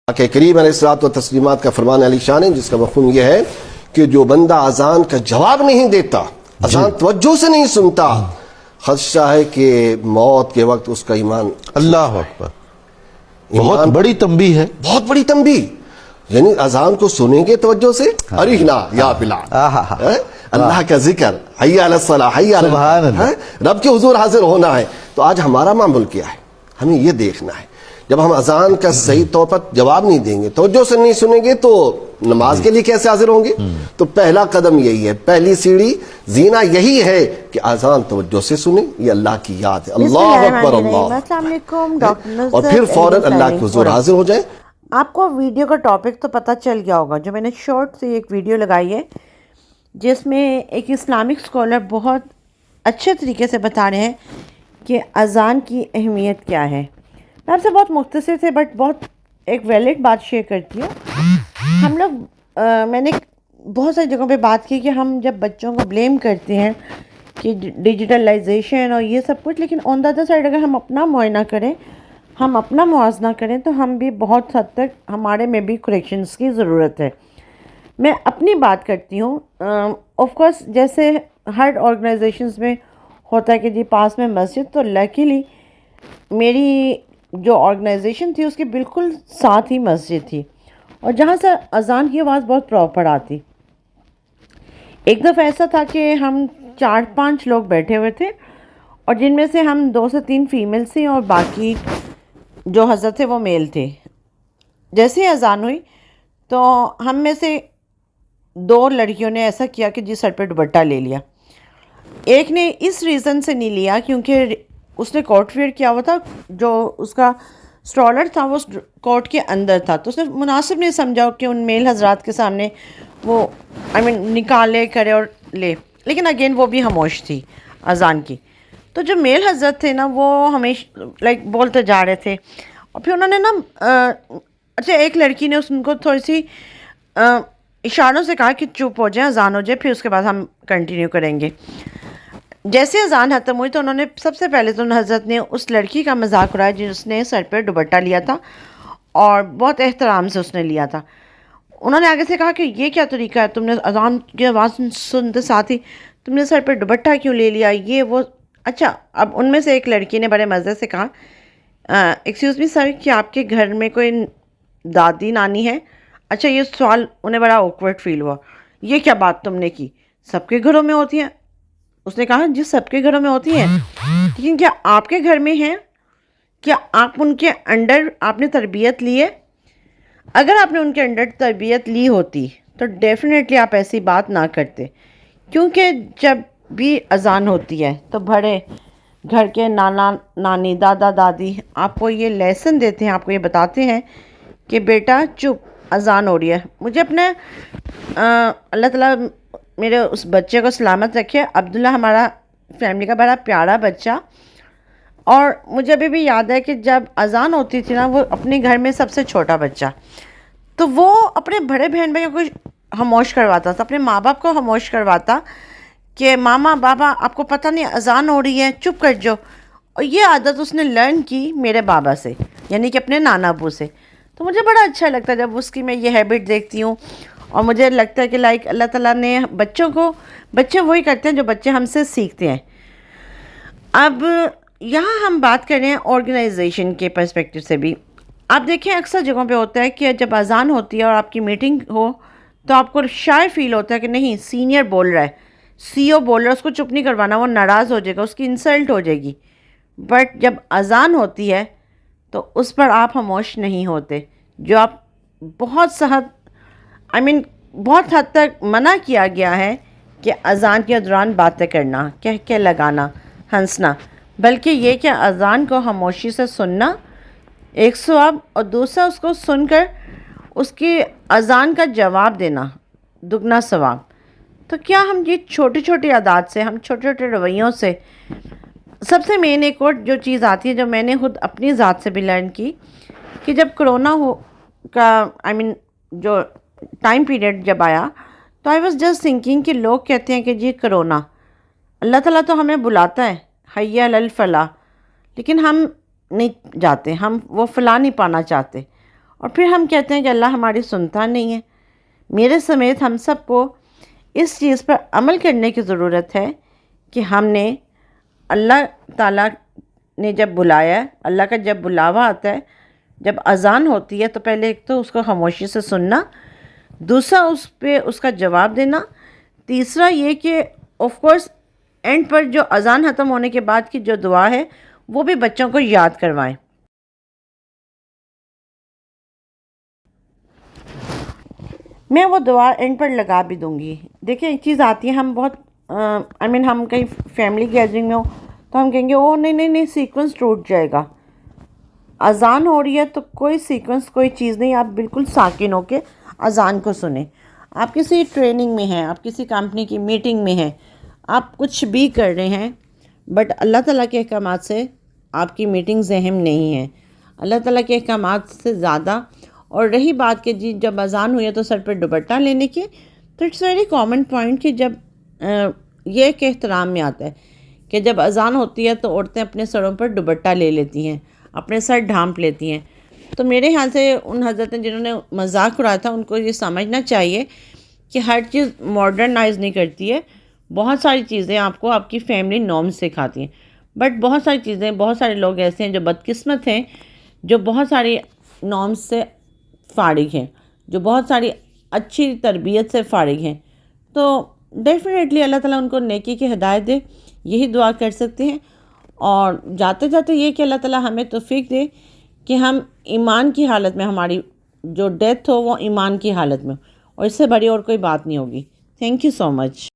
کہ کریم علیہ الصلوۃ والتسلیمات کا فرمان علی شان ہے، جس کا مفہوم یہ ہے کہ جو بندہ اذان کا جواب نہیں دیتا، اذان توجہ سے نہیں سنتا، خدشہ ہے کہ موت کے وقت اس کا ایمان اللہ اکبر، بہت بڑی تنبیہ ہے، بہت بڑی تنبیہ. یعنی اذان کو سنیں گے توجہ سے، ارحنا یا بلال، اللہ کا ذکر، حی علی الصلاۃ، حی علی الفلاح، رب کے حضور حاضر ہونا ہے. تو آج ہمارا معمول کیا ہے؟ ہمیں یہ دیکھنا ہے جب ہم اذان کا صحیح طور پر جواب نہیں دیں گے، توجہ سے نہیں سنیں گے، تو نماز کے لیے کیسے حاضر ہوں گے؟ تو پہلا قدم یہی ہے، پہلی سیڑھی زینہ یہی ہے کہ اذان توجہ سے سنیں. یہ اللہ کی یاد ہے، اللہ اکبر اللہ، السلام علیکم ڈاکٹر، اور پھر فوراً اللہ کے حضور حاضر ہو جائیں. آپ کو ویڈیو کا ٹاپک تو پتہ چل گیا ہوگا، جو میں نے شارٹ سے ایک ویڈیو لگائی ہے جس میں ایک اسلامک اسکالر بہت اچھے طریقے سے بتا رہے ہیں کہ اذان کی اہمیت کیا ہے. میں آپ سے بہت مختصر سے بٹ بہت ایک ویلڈ بات شیئر کرتی ہوں. ہم لوگ میں نے بہت ساری جگہوں پہ بات کی کہ ہم جب بچوں کو بلیم کرتے ہیں کہ ڈیجیٹلائزیشن اور یہ سب کچھ، لیکن آن دا ادر سائڈ اگر ہم اپنا معائنہ کریں، ہم اپنا موازنہ کریں، تو ہم بھی بہت حد تک ہمارے میں بھی کریکشنز کی ضرورت ہے. میں اپنی بات کرتی ہوں. آف کورس جیسے ہر آرگنائزیشنز میں ہوتا ہے کہ جی پاس میں مسجد، تو لکیلی میری جو آرگنائزیشن تھی اس کے بالکل ساتھ ہی مسجد تھی، اور جہاں سے اذان کی آواز بہت پراپر آتی. ایک دفعہ ایسا تھا کہ ہم 4-5 لوگ بیٹھے ہوئے تھے، اور جن میں سے ہم 2 سے 3 فیمیل تھیں اور باقی جو حضرت تھے وہ میل تھے. جیسے ہی اذان ہوئی تو ہم میں سے 2 لڑکیوں نے ایسا کیا کہ جی سر پہ دوپٹہ لے لیا. ایک نے اس ریزن سے نہیں لیا کیونکہ اس نے کوٹ ویئر کیا ہوا تھا، جو اس کا اسٹرالر تھا وہ کوٹ کے اندر تھا، تو اس نے مناسب نہیں سمجھا کہ ان میل حضرات کے سامنے وہ نکالے کرے اور لے. لیکن اگین وہ بھی خاموش تھی اذان کی. تو جو میل حضرت تھے نا، وہ ہمیشہ بولتے جا رہے تھے، اور پھر انہوں نے نا اچھا ایک لڑکی نے ان کو تھوڑی سی اشاروں سے کہا کہ چپ ہو جائیں، اذان ہو جائے، پھر اس کے بعد ہم کنٹینیو کریں گے. جیسے اذان ختم ہوئی تو انہوں نے سب سے پہلے تو حضرت نے اس لڑکی کا مذاق اڑایا جس نے سر پہ دوپٹہ لیا تھا، اور بہت احترام سے اس نے لیا تھا. انہوں نے آگے سے کہا کہ یہ کیا طریقہ ہے، تم نے اذان کی آواز سنتے ساتھ ہی تم نے سر پہ دوپٹہ کیوں لے لیا، یہ وہ. اچھا اب ان میں سے ایک لڑکی نے بڑے مزے سے کہا ایکسکیوز می سر، کہ آپ کے گھر میں کوئی دادی نانی ہے؟ اچھا یہ سوال انہیں بڑا اوکورڈ فیل ہوا. یہ کیا بات تم نے کی، سب کے گھروں میں ہوتی ہیں. اس نے کہا جی سب کے گھروں میں ہوتی ہیں، لیکن کیا آپ کے گھر میں ہیں؟ کیا آپ ان کے انڈر آپ نے تربیت لی ہے؟ اگر آپ نے ان کے انڈر تربیت لی ہوتی تو ڈیفینیٹلی آپ ایسی بات نہ کرتے. کیونکہ جب بھی اذان ہوتی ہے تو بڑے گھر کے نانا نانی دادا دادی آپ کو یہ لیسن دیتے ہیں، آپ کو یہ بتاتے ہیں کہ بیٹا چپ، اذان ہو رہی ہے. مجھے اپنے اللہ تعالیٰ میرے اس بچے کو سلامت رکھے، عبداللہ ہمارا فیملی کا بڑا پیارا بچہ، اور مجھے ابھی بھی یاد ہے کہ جب اذان ہوتی تھی نا، وہ اپنے گھر میں سب سے چھوٹا بچہ، تو وہ اپنے بڑے بہن بھائیوں کو خاموش کرواتا تھا، اپنے ماں باپ کو خاموش کرواتا کہ ماما بابا آپ کو پتہ نہیں اذان ہو رہی ہے، چپ کر جاؤ. اور یہ عادت اس نے لرن کی میرے بابا سے، یعنی کہ اپنے نانا ابو سے. تو مجھے بڑا اچھا لگتا ہے جب اس کی میں یہ ہیبٹ دیکھتی ہوں، اور مجھے لگتا ہے کہ اللہ تعالیٰ نے بچے وہی کرتے ہیں جو بچے ہم سے سیکھتے ہیں. اب یہاں ہم بات کر رہے ہیں آرگنائزیشن کے پرسپیکٹو سے بھی. آپ دیکھیں اکثر جگہوں پہ ہوتا ہے کہ جب اذان ہوتی ہے اور آپ کی میٹنگ ہو تو آپ کو شائع فیل ہوتا ہے کہ نہیں سینئر بول رہا ہے، سی او بول رہا ہے، اس کو چپ نہیں کروانا، وہ ناراض ہو جائے گا، اس کی انسلٹ ہو جائے گی. بٹ جب اذان ہوتی ہے تو اس پر آپ خاموش نہیں ہوتے، جو آپ بہت بہت حد تک منع کیا گیا ہے کہ اذان کے دوران باتیں کرنا، کہہ کے لگانا، ہنسنا، بلکہ یہ کہ اذان کو خاموشی سے سننا ایک ثواب، اور دوسرا اس کو سن کر اس کی اذان کا جواب دینا دگنا ثواب. تو کیا ہم یہ چھوٹی چھوٹی عادات سے، ہم چھوٹے چھوٹے رویوں سے، سب سے مین ایک اور جو چیز آتی ہے جو میں نے خود اپنی ذات سے بھی لرن کی، کہ جب کرونا جو ٹائم پیریڈ جب آیا تو آئی واز جسٹ تھنکنگ کہ لوگ کہتے ہیں کہ جی کرونا، اللہ تعالیٰ تو ہمیں بلاتا ہے حی علی الفلاح، لیکن ہم نہیں جاتے، ہم وہ فلاح نہیں پانا چاہتے. اور پھر ہم کہتے ہیں کہ اللہ ہماری سنتا نہیں ہے. میرے سمیت ہم سب کو اس چیز پر عمل کرنے کی ضرورت ہے کہ ہم نے اللہ تعالیٰ نے جب بلایا ہے، اللہ کا جب بلاوا آتا ہے، جب اذان ہوتی ہے، تو پہلے ایک تو اس کو خاموشی سے سننا، دوسرا اس پہ اس کا جواب دینا، تیسرا یہ کہ آف کورس اینڈ پر جو اذان ختم ہونے کے بعد کی جو دعا ہے وہ بھی بچوں کو یاد کروائیں. میں وہ دعا اینڈ پر لگا بھی دوں گی. دیکھیں ایک چیز آتی ہے، ہم بہت ہم کہیں فیملی گیدرنگ میں ہو تو ہم کہیں گے او نہیں سیکوینس ٹوٹ جائے گا. اذان ہو رہی ہے تو کوئی سیکوینس کوئی چیز نہیں، آپ بالکل ساکن ہو کے اذان کو سنیں. آپ کسی ٹریننگ میں ہیں، آپ کسی کمپنی کی میٹنگ میں ہیں، آپ کچھ بھی کر رہے ہیں، بٹ اللہ تعالیٰ کے احکامات سے آپ کی میٹنگز اہم نہیں ہیں. اللہ تعالیٰ کے احکامات سے زیادہ. اور رہی بات کہ جی جب اذان ہوئی ہے تو سر پہ دوپٹہ لینے کی، تو اٹس ویری کامن پوائنٹ کہ جب یہ ایک احترام میں آتا ہے کہ جب اذان ہوتی ہے تو عورتیں اپنے سروں پر دوپٹہ لے لیتی ہیں، اپنے سر ڈھانپ لیتی ہیں. تو میرے خیال سے ان حضرت جنہوں نے مذاق اڑایا تھا ان کو یہ سمجھنا چاہیے کہ ہر چیز ماڈرنائز نہیں کرتی ہے. بہت ساری چیزیں آپ کو آپ کی فیملی نارمز سکھاتی ہیں، بٹ بہت ساری چیزیں، بہت سارے لوگ ایسے ہیں جو بدقسمت ہیں، جو بہت ساری نارمز سے فارغ ہیں، جو بہت ساری اچھی تربیت سے فارغ ہیں. تو ڈیفینیٹلی اللہ تعالیٰ ان کو نیکی کی ہدایت دے، یہی دعا کر سکتے ہیں. اور جاتے جاتے یہ کہ اللہ تعالیٰ ہمیں توفیق دے کہ ہم ایمان کی حالت میں، ہماری جو ڈیتھ ہو وہ ایمان کی حالت میں ہو، اور اس سے بڑی اور کوئی بات نہیں ہوگی. Thank you so much.